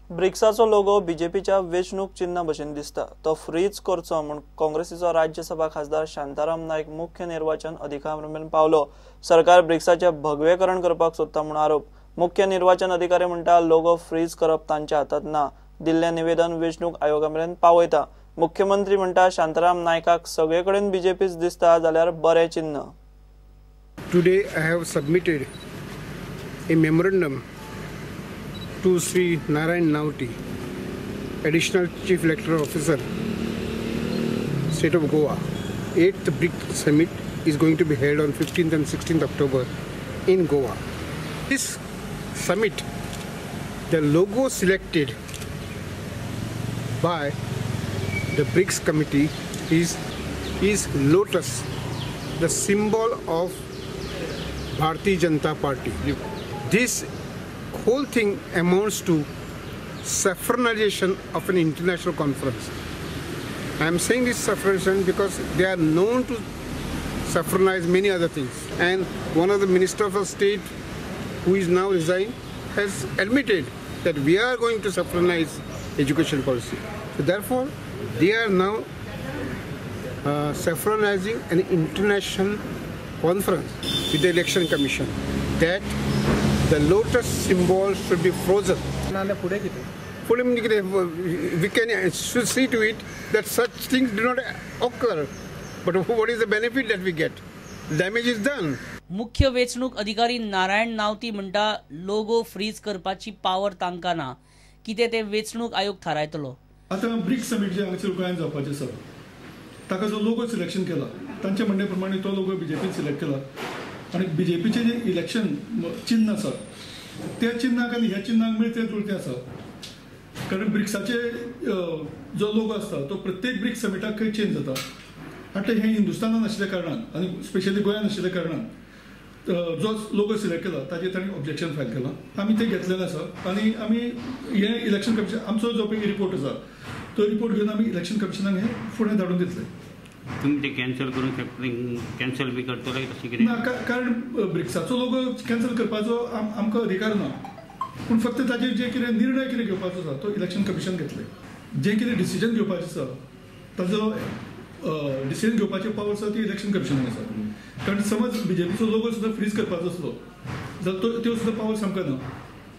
ब्रिक्साचो logo बीजेपीच्या वेंचणूक चिन्हा भशेन दिसता तो फ्रीज करचो म्हूण काँग्रेसीचो राज्यसभा खासदार शांताराम नायक मुख्य निर्वाचन अधिकाऱ्यामेरेन पावलो। सरकार ब्रिक्साचे भगवेकरण करपाक सोदता म्हूण आरोप। मुख्य निर्वाचन अधिकारी म्हणटा लोगो फ्रीज करप तांच्या हातात ना, दिल्लें निवेदन वेंचणूक आयोगामेरेन पावयता। मुख्यमंत्री म्हणटा शांताराम नायकाक सगळे कडेन बीजेपीच दिसता जाल्यार बरें चिन्ह। Today I have submitted a memorandum to Sri Narayan Nauti, Additional Chief Electoral Officer, State of Goa. 8th BRICS Summit is going to be held on 15th and 16th October in Goa. This summit, the logo selected by the BRICS committee is lotus, the symbol of Bharatiya Janata Party. This whole thing amounts to saffronization of an international conference. I am saying this saffronization because they are known to saffronize many other things. And one of the Minister of State, who is now resigned, has admitted that we are going to saffronize education policy. So therefore, they are now saffronizing an international conference with the Election Commission that the lotus symbol should be frozen. We can should see to it that such things do not occur. But what is the benefit that we get? Damage is done. मुख्य वेंचणूक अधिकारी नारायण नावती म्हणटा logo fridge करपाची power तांकां ना, कितें ते वेंचणूक आयोग थारायतलो। आता ब्रिक्स समिट जे हांगासर गोंयांत जावपाचें आसा ताका जो लोगो सिलेक्शन केला तांच्या म्हणणे प्रमाणे तो लोगो बीजेपीन सिलेक्ट केला आणि बीजेपीचे जे इलेक्शन चिन्ह आसा त्या चिन्हाक आनी ह्या चिन्हाक मिळते जुळते आसा। कारण ब्रिक्साचे जो लोगो आसता तो प्रत्येक ब्रिक्स समिटाक खंय चेंज जाता। आता हे हिंदुस्थानान आशिल्ल्या कारणान आनी स्पेशली गोंयान आशिल्ल्या कारणान जो लोगो सिलेक्ट केला ताजेर ताणें ऑब्जेक्शन फायल केला। आमी ते घेतलेलें आसा आनी आमी हे इलेक्शन कमिशन आमचो जो पळय रिपोर्ट आसा तो रिपोर्ट घेवन आमी इलेक्शन कमिशनाक हे फुडें धाडून दितले। तुम्ही ते कॅन्सल करून कॅन्सल बी करतले तशें कितें ना, कारण ब्रिक्साचो लोगो कॅन्सल करपाचो आमकां अधिकार ना, पूण फक्त ताजेर जे कितें निर्णय कितें घेवपाचो आसा तो इलेक्शन कमिशन घेतले। जे कितें डिसिजन घेवपाचें आसा ताजो डिसिजन घेवपाचे पावर आसा ती इलेक्शन कमिशनाक आसा। कारण समज बीजेपीचो लोगो सुद्दां फ्रीज करपाचो आसलो जाल्यार त्यो सुद्दां पावर सामको ना,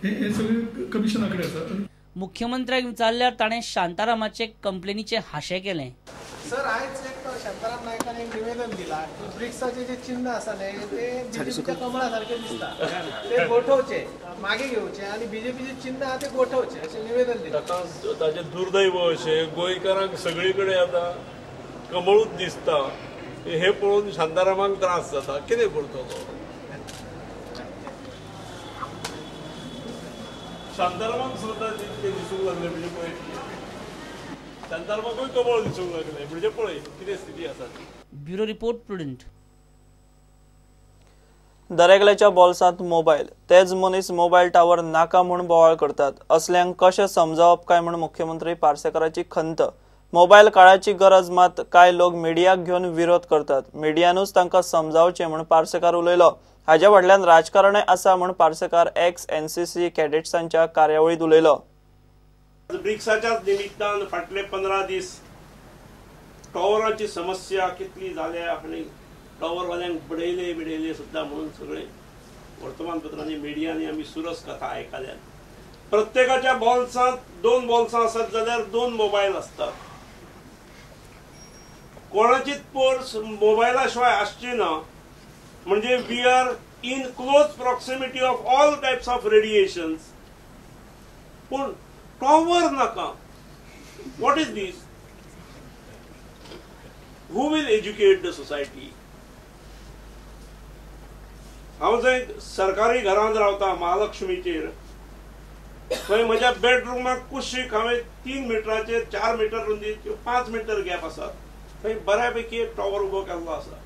हे सगळें कमिशना कडेन आसा। मुख्यमंत्र्याक विचारल्यार ताणें शांतारामाचे कंप्लेनीचे हाशे केले। सर आयज एक शांताराम नायकान एक निवेदन दिला की ब्रिक्साचे जे चिन्ह आसा न्हय ते बीजेपीच्या कमळा सारखे दिसता, ते गोठवचे मागे घेवचे आणि बीजेपीचे चिन्ह आहा ते गोठवचे असे निवेदन दिले। ताचे दुर्दैव अशें गोंयकारांक सगळी कडेन आतां कमळूच दिसता, हे पळोवन शांतारामाक त्रास जाता, कितें करतलो? शांतारामाक सुद्दां तितकें दिसूंक लागलें म्हणजे पळय शांतारामाकूय कमळ दिसूंक लागलें म्हणजे पळय कितें स्थिती आसा ती। Bureau report prudent. दरेकल्याच्या बोल्सांत मोबायल, तेच मनीस मोबायल टावर नाका म्हूण बोवाळ करतात। असल्यांक कशें समजावप काय म्हूण मुख्यमंत्री पार्सेकराची खंत। मोबायल काळाची गरज, मात कांय लोक मिडियाक घेवन विरोध करतात। मिडियानूच तांकां समजावचें म्हूण पार्सेकार उलयलो। हाचे फाटल्यान राजकारणय आसा म्हूण पार्सेकार एक्स एनसीसी कॅडेट्सांच्या कार्यावळीत उलयलो। ब्रिक्साच्याच निमित्तान फाटले 15 दीस टॉवरांची समस्या कितली जाल्या आनी टॉवरवाल्यांक बडयले सुद्दां म्हणून सगळे वर्तमानपत्रांनी मिडियांनी आमी सुरस कथा आयकल्यात। प्रत्येकाच्या बॉल्सांत 2 बॉल्सां आसात जाल्यार 2 मोबायल असतात। कोणाचीच पर्स मोबायला शिवाय आसची ना, म्हणजे we are in close proximity of all types of radiations. पण टॉवर नाका, what is this? Who will educate the society? हांव जंय सरकारी घरांत रावता महालक्ष्मीचेर, थंय म्हज्या बेडरूमाक कुशीक हांवें 3 मिटराचेर 4 मिटर रुंदीचेर 5 मिटर गॅप आसा, थंय बऱ्यापैकी एक टॉवर उबो केल्लो आसा।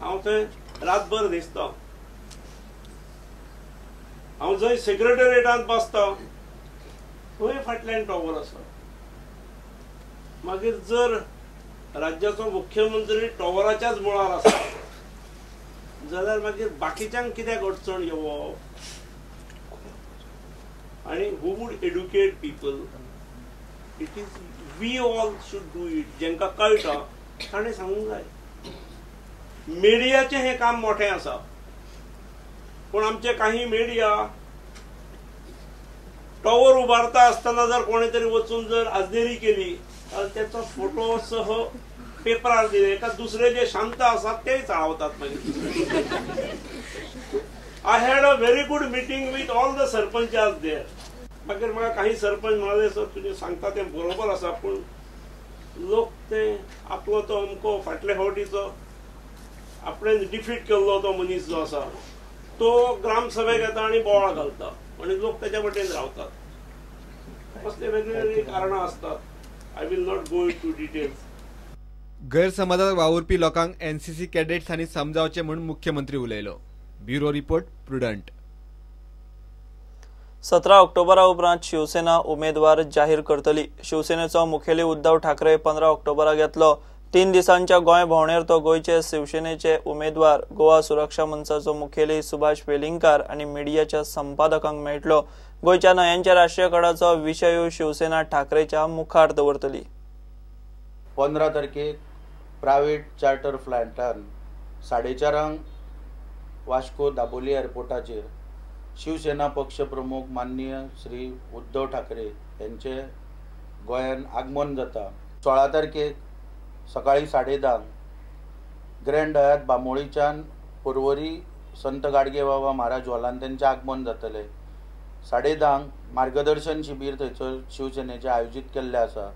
हांव थंय रातभर न्हिजता। हांव जंय सेक्रेटरिएटांत बसता थंय फाटल्यान टॉवर आसा। मागीर जर राज्याचो मुख्यमंत्री टॉवराच्याच मुळार आसा जाल्यार मागीर बाकीच्यांक कित्याक अडचण येवप? आणि who would educate people. It is we all should do it. जेंका कळटा ताणें सांगूंक जाय. मिडियाचें हें काम मोठें आसा, पूण आमचे काही मिडिया टॉवर उबारता आसतना जर कोणी तरी वचून जर आजनेरी केली तर त्याचा फोटो सह पेपरार दिले का दुसरे जे शांत असतात ते चालवतात. मागीर I had a very good meeting with all the सरपंचास there. मागीर म्हाका काही सरपंच म्हणाले सर तुझे सांगता ते बरोबर आसा, पूण लोक ते आपलो तो अमको फाटले फावटीचो आपण डिफीट केल्लो तो मनीस जो आसा तो ग्रामसभेक येता आणि बोवाळ घालता आणि लोक त्याच्या वटेन रावतात. कसले वेगवेगळे कारणां असतात. I will not go into details. गैरसमजात वावुरपी लोकांक एनसीसी कॅडेट्स हांणी समजावचे म्हणून मुख्यमंत्री उलयलो. Bureau report prudent. 17 ऑक्टोबरा उपरांत शिवसेना उमेदवार जाहीर करतली. शिवसेनेचो मुखेली उद्धव ठाकरे 15 ऑक्टोबराक येतलो. 3 दिसांच्या गोंय भोंवडेर तो गोंयचे शिवसेनेचे उमेदवार, गोवा सुरक्षा मंचाचो मुखेली सुभाष वेलिंगकार आनी मिडियाच्या संपादकांक मेळटलो. गोंयच्या न्हंयांच्या राष्ट्रीयकरणाचो विशय शिवसेना ठाकरेच्या मुखार दवरतली. 15 तारखेक प्रायव्हेट चार्टर फ्लायटान 4:30 वास्को दाबोली एअरपोर्टाचेर शिवसेना पक्ष प्रमुख माननीय श्री उद्धव ठाकरे यांचे गोंयान आगमन जाता. 16 तारखेक सकाळी 10:30 ग्रँड हयात बांबोळीच्यान पर्वरी संत गाडगे बाबा महाराज हॉलान त्यांचे आगमन जातले. 10:30 मार्गदर्शन शिबीर थंयसर शिवसेनेचे आयोजीत केल्ले आसा.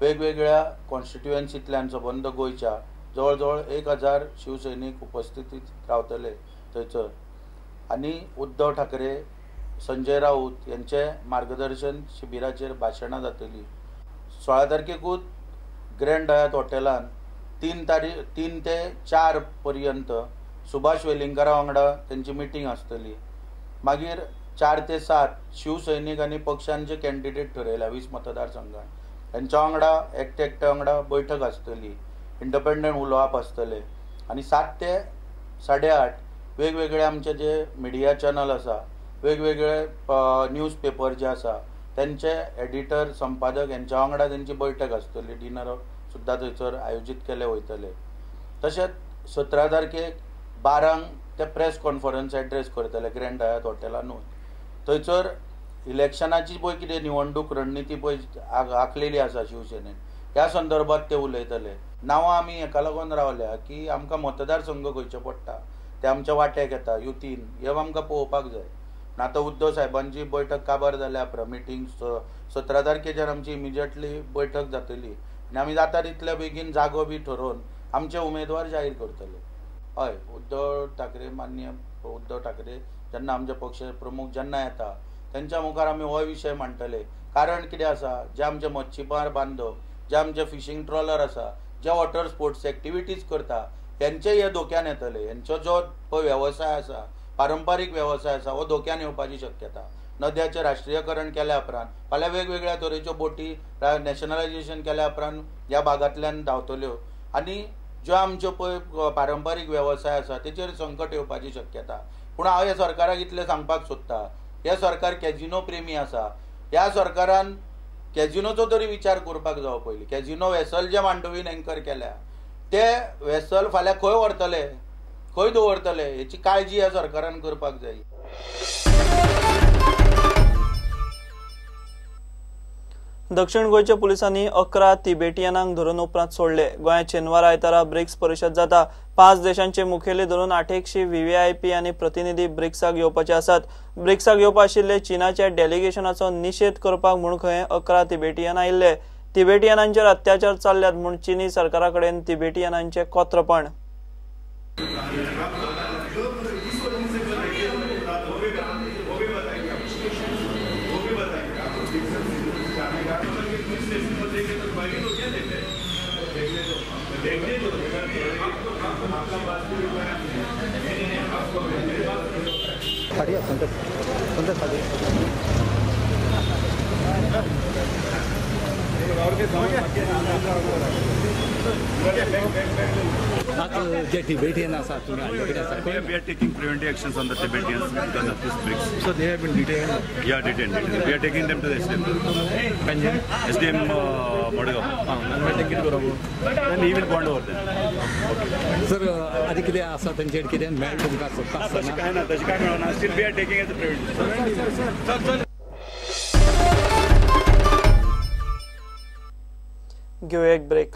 वेगवेगळ्या कॉन्स्टिट्युएन्सींतल्यान सबंद गोंयच्या जवळ जवळ 1000 शिवसैनिक उपस्थितीत रावतले थंयसर. आनी उद्धव ठाकरे, संजय राऊत यांचे मार्गदर्शन शिबिराचेर भाशणां जातली. 16 तारखेकूच ग्रँड हयात हॉटेलान 3 ते 4 पर्यंत सुभाष वेलिंगकारा वांगडा त्यांची मिटींग आसतली. मागीर 4 ते 7 शिवसैनिक आनी पक्षांचे कॅन्डिडेट ठरयल्या 20 मतदारसंघात. त्यांच्या वांगडा एकट्या वांगडा बैठक आसतली, इंडिपेंडंट उलोवप आसतले. आनी 7 ते 8:30 वेगवेगळे आमचे जे मिडिया चॅनल आसा, वेगवेगळे न्यूज पेपर जे आसा त्यांचे एडिटर, संपादक यांच्या वांगडा त्यांची बैठक आसतली. डिनर सुद्दां थंयसर आयोजीत केले वयतले. तशेंच 17 तारखेक 12 ते प्रेस कॉन्फरन्स एड्रेस करतले ग्रँड हयात हॉटेलानूच. थंयसर इलेक्शनाची पळय कितें निवडणूक रणनिती पळय आखलेली आसा शिवसेनेन, ह्या संदर्भात ते उलयतले. नांवां आमी हेका लागून रावल्या की आमकां मतदारसंघ खंयचे पडटा ते आमच्या वाट्याक येता युतीन, हे आमकां पळोवपाक जाय. आतां उद्धव साहेबांची बैठक काबार जाल्या उपरांत मिटींग 17 तारखेच्यान आमची इमिजिएटली बैठक जातली आनी आमी जाता तितले बेगीन जागो बी ठरोवन आमचे उमेदवार जाहीर करतले. हय, उद्धव ठाकरे, माननीय उद्धव ठाकरे जेन्ना आमचे पक्ष प्रमुख जेन्ना येता त्यांच्या मुखार आमी हो विशय मांडटले. कारण कितें आसा, जे आमचे मच्छीमार बांदव, जे आमचे फिशींग ट्रॉलर आसा, जे वॉटर स्पोर्ट्स एक्टिविटीज करता त्यांचे हे धोक्यान येतले. यांचो जो व्यवसाय आसा, पारंपारीक व्यवसाय आसा, हो धोक्यान येवपाची शक्यता. नद्याचें राष्ट्रीयकरण केल्या उपरांत फाल्यां वेगवेगळ्या तरेच्यो बोटी नॅशनलायजेशन केल्या उपरांत ह्या भागांतल्यान धांवतल्यो आनी ज्यो आमच्यो पळय पारंपारीक व्यवसाय आसा तेचेर संकट येवपाची शक्यता. पूण हांव ह्या सरकाराक इतलें सांगपाक सोदतां, हे सरकार कॅजिनो प्रेमी आसा. ह्या सरकारान कॅजिनोचो तरी विचार करपाक जावो पयलीं. कॅजिनो वेसल जे मांडवीन एंकर केल्या ते वेसल फाल्यां खंय व्हरतले, खंय दवरतले, हेची काळजी ह्या सरकारान करपाक जाय. दक्षिण गोंयच्या पुलिसांनी 11 तिबेटियनांक धरून उपरांत सोडले. गोंयांत शेनवार आयतारा ब्रिक्स परिशद जाता. 5 देशांचे मुखेली धरून 800 VVIP आनी प्रतिनिधी ब्रिक्साक येवपाचे आसात. ब्रिक्साक येवपा आशिल्ले चीनाच्या डेलिगेशनाचो निशेध करपाक म्हूण खंय 11 तिबेटियन आयिल्ले. तिबेटियनांचेर अत्याचार चालल्यात म्हूण चीनी सरकारा कडेन तिबेटियनांचे कोत्रपण. जे Tibetian आसा तुम्ही हाडले आसा We are taking preventive actions on the Tibetans because of this BRICS. So they have been detained. Yeah, detained. We are taking them to the SDM. SDM Madagav. And he will bond over them. Sir, आधी कितें आसा तांचेर कितें मेळ्ळें तुमकां सोदता आसतना? तशें कांय ना, तशें कांय मेळना. Still we are taking as a preventive. घेऊया एक ब्रेक.